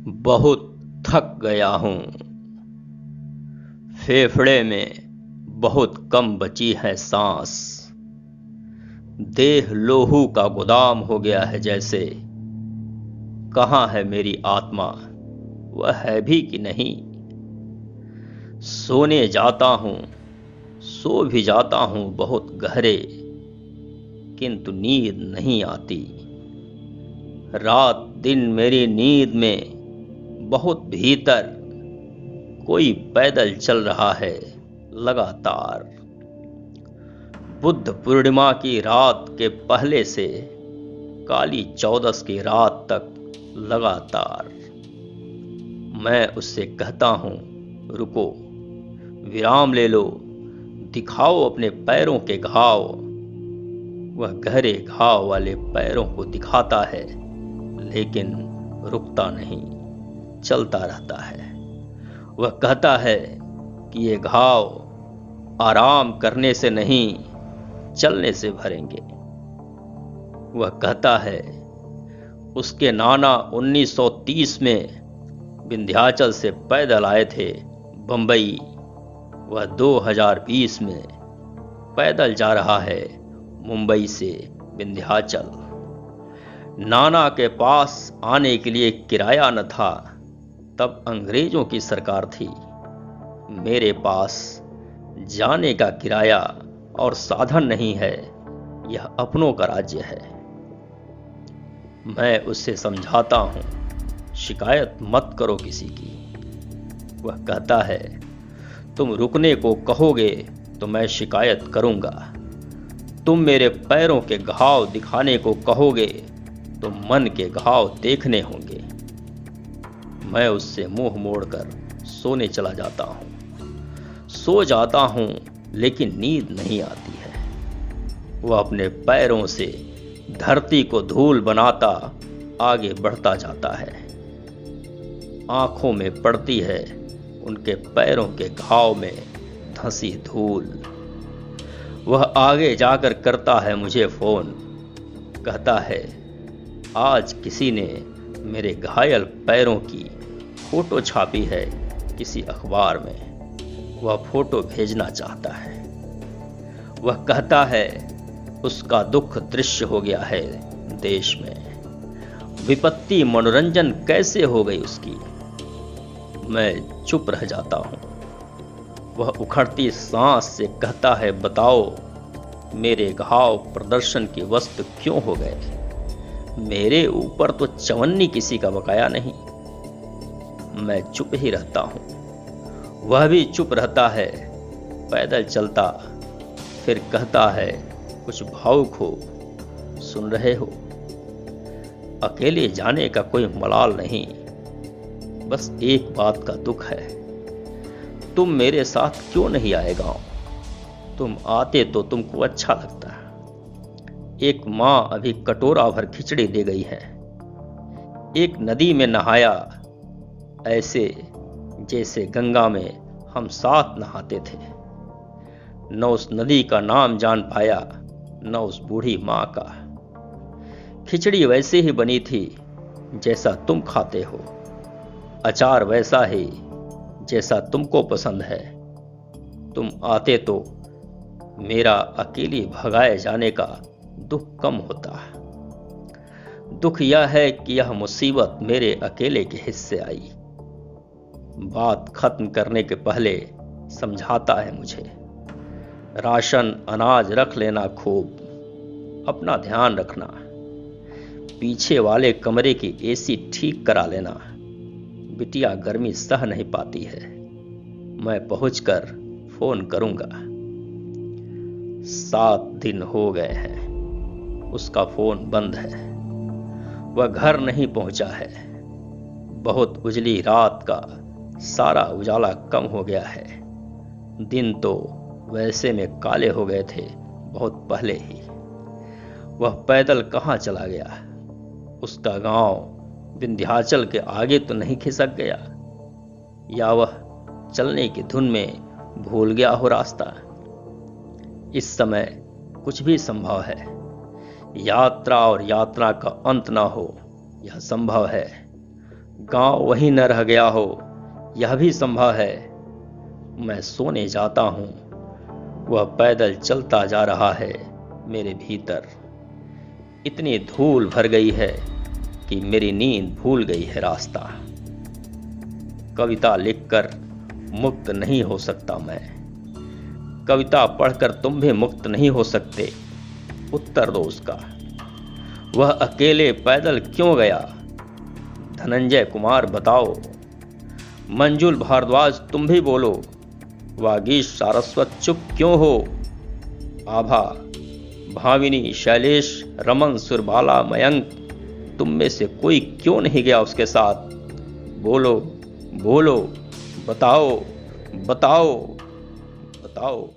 बहुत थक गया हूँ। फेफड़े में बहुत कम बची है सांस। देह लोहू का गोदाम हो गया है जैसे। कहाँ है मेरी आत्मा, वह है भी कि नहीं। सोने जाता हूँ, सो भी जाता हूँ बहुत गहरे, किंतु नींद नहीं आती। रात दिन मेरी नींद में बहुत भीतर कोई पैदल चल रहा है लगातार। बुद्ध पूर्णिमा की रात के पहले से काली चौदस की रात तक लगातार। मैं उससे कहता हूँ, रुको, विराम ले लो, दिखाओ अपने पैरों के घाव। वह गहरे घाव वाले पैरों को दिखाता है, लेकिन रुकता नहीं, चलता रहता है। वह कहता है कि ये घाव आराम करने से नहीं, चलने से भरेंगे। वह कहता है उसके नाना 1930 में विंध्याचल से पैदल आए थे बंबई। वह 2020 में पैदल जा रहा है मुंबई से विंध्याचल। नाना के पास आने के लिए किराया न था, तब अंग्रेजों की सरकार थी। मेरे पास जाने का किराया और साधन नहीं है, यह अपनों का राज्य है। मैं उससे समझाता हूँ, शिकायत मत करो किसी की। वह कहता है, तुम रुकने को कहोगे तो मैं शिकायत करूंगा। तुम मेरे पैरों के घाव दिखाने को कहोगे तो मन के घाव देखने होंगे। मैं उससे मुंह मोड़कर सोने चला जाता हूँ। सो जाता हूँ, लेकिन नींद नहीं आती है। वह अपने पैरों से धरती को धूल बनाता आगे बढ़ता जाता है। आंखों में पड़ती है उनके पैरों के घाव में धंसी धूल। वह आगे जाकर करता है मुझे फोन। कहता है, आज किसी ने मेरे घायल पैरों की फोटो छापी है किसी अखबार में। वह फोटो भेजना चाहता है। वह कहता है उसका दुख दृश्य हो गया है देश में। विपत्ति मनोरंजन कैसे हो गई उसकी। मैं चुप रह जाता हूँ। वह उखड़ती सांस से कहता है, बताओ मेरे घाव प्रदर्शन की वस्तु क्यों हो गए। मेरे ऊपर तो चवन्नी किसी का बकाया नहीं। मैं चुप ही रहता हूँ। वह भी चुप रहता है। पैदल चलता फिर कहता है, कुछ भावुक हो, सुन रहे हो। अकेले जाने का कोई मलाल नहीं, बस एक बात का दुख है। तुम मेरे साथ क्यों नहीं आए गांव। तुम आते तो तुमको अच्छा लगता। एक माँ अभी कटोरा भर खिचड़ी दे गई है। एक नदी में नहाया, ऐसे जैसे गंगा में हम साथ नहाते थे। न उस नदी का नाम जान पाया, न उस बूढ़ी माँ का। खिचड़ी वैसे ही बनी थी जैसा तुम खाते हो। अचार वैसा ही जैसा तुमको पसंद है। तुम आते तो मेरा अकेले भगाए जाने का दुख कम होता। दुख यह है कि यह मुसीबत मेरे अकेले के हिस्से आई। बात खत्म करने के पहले समझाता है मुझे, राशन अनाज रख लेना खूब, अपना ध्यान रखना। पीछे वाले कमरे की एसी ठीक करा लेना, बिटिया गर्मी सह नहीं पाती है। मैं पहुंचकर फोन करूंगा। 7 दिन हो गए हैं, उसका फोन बंद है। वह घर नहीं पहुंचा है। बहुत उजली रात का सारा उजाला कम हो गया है। दिन तो वैसे में काले हो गए थे बहुत पहले ही। वह पैदल कहाँ चला गया। उसका गांव विंध्याचल के आगे तो नहीं खिसक गया, या वह चलने की धुन में भूल गया हो रास्ता। इस समय कुछ भी संभव है। यात्रा और यात्रा का अंत ना हो, यह संभव है। गांव वहीं न रह गया हो, यह भी संभव है। मैं सोने जाता हूं, वह पैदल चलता जा रहा है मेरे भीतर। इतनी धूल भर गई है कि मेरी नींद भूल गई है रास्ता। कविता लिखकर मुक्त नहीं हो सकता मैं, कविता पढ़कर तुम भी मुक्त नहीं हो सकते। उत्तर दो उसका। वह अकेले पैदल क्यों गया? धनंजय कुमार बताओ। मंजुल भारद्वाज तुम भी बोलो। वागीश सारस्वत चुप क्यों हो? आभा, भाविनी, शैलेश, रमन, सुरबाला, मयंक, तुम में से कोई क्यों नहीं गया उसके साथ? बोलो बोलो, बताओ बताओ बताओ।